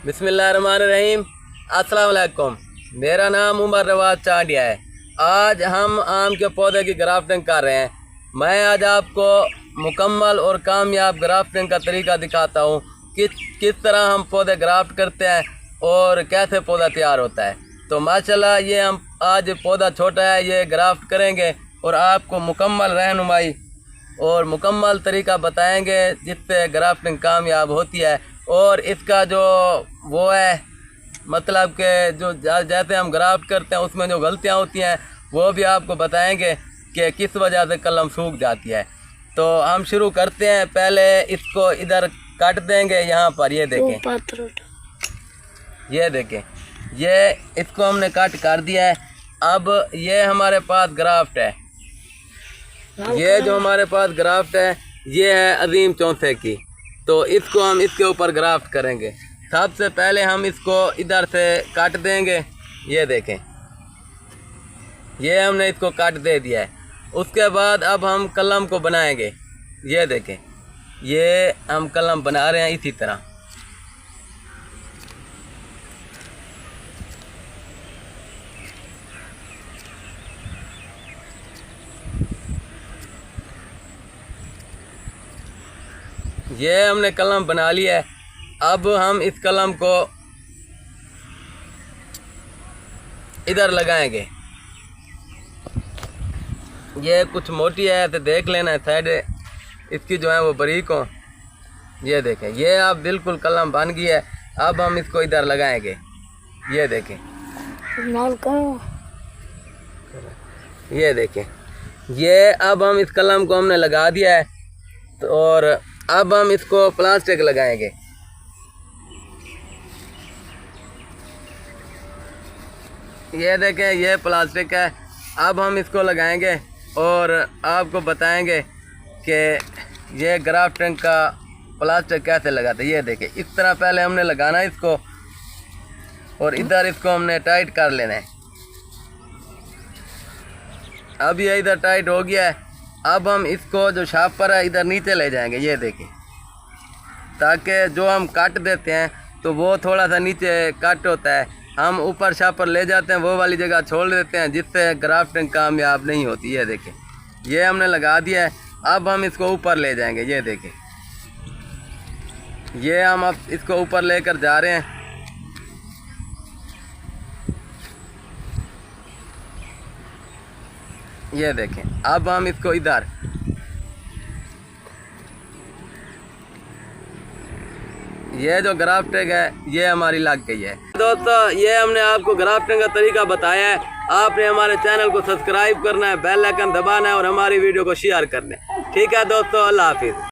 बिस्मिल्लाहिर्रहमानिर्रहीम। अस्सलाम वालेकुम। मेरा नाम उमर रवाज चांडिया है। आज हम आम के पौधे की ग्राफ्टिंग कर रहे हैं। मैं आज आपको मुकम्मल और कामयाब ग्राफ्टिंग का तरीका दिखाता हूँ कि किस तरह हम पौधे ग्राफ्ट करते हैं और कैसे पौधा तैयार होता है। तो माशाल्लाह ये हम आज पौधा छोटा है, ये ग्राफ्ट करेंगे और आपको मुकम्मल रहनुमाई और मुकम्मल तरीका बताएंगे जिससे ग्राफ्टिंग कामयाब होती है। और इसका जो वो है मतलब कि जो जैसे हम ग्राफ्ट करते हैं उसमें जो गलतियां होती हैं वो भी आपको बताएंगे कि किस वजह से कलम सूख जाती है। तो हम शुरू करते हैं। पहले इसको इधर काट देंगे, यहाँ पर ये देखें, ये देखें, ये इसको हमने काट कर दिया है। अब ये हमारे पास ग्राफ्ट है, ये जो हमारे पास ग्राफ्ट है ये है अजीम चौथे की। तो इसको हम इसके ऊपर ग्राफ्ट करेंगे। सबसे पहले हम इसको इधर से काट देंगे, ये देखें, ये हमने इसको काट दे दिया है। उसके बाद अब हम कलम को बनाएंगे। ये देखें, ये हम कलम बना रहे हैं इसी तरह। ये हमने कलम बना लिया है। अब हम इस कलम को इधर लगाएंगे। ये कुछ मोटी है तो देख लेना, साइड इसकी जो है वो बारीक हो। ये देखें, ये अब बिल्कुल कलम बन गई है। अब हम इसको इधर लगाएंगे। ये देखें, ये देखें, ये अब हम इस कलम को हमने लगा दिया है। तो और अब हम इसको प्लास्टिक लगाएंगे। ये देखें, ये प्लास्टिक है। अब हम इसको लगाएंगे और आपको बताएंगे कि ये ग्राफ्टिंग का प्लास्टिक कैसे लगाते हैं। ये देखें, इस तरह पहले हमने लगाना है इसको और इधर इसको हमने टाइट कर लेना है। अब ये इधर टाइट हो गया है। अब हम इसको जो शार्पर है इधर नीचे ले जाएंगे। ये देखें, ताकि जो हम काट देते हैं तो वो थोड़ा सा नीचे कट होता है, हम ऊपर शार्पर ले जाते हैं, वो वाली जगह छोड़ देते हैं जिससे ग्राफ्टिंग कामयाब नहीं होती। ये देखें, ये हमने लगा दिया है। अब हम इसको ऊपर ले जाएंगे। ये देखें, ये हम अब इसको ऊपर लेकर जा रहे हैं। ये देखें, अब हम इसको इधर, ये जो ग्राफ्टिंग है ये हमारी लग गई है। दोस्तों, ये हमने आपको ग्राफ्टिंग का तरीका बताया है। आपने हमारे चैनल को सब्सक्राइब करना है, बेल आइकन दबाना है और हमारी वीडियो को शेयर करना है। ठीक है दोस्तों, अल्लाह हाफिज़।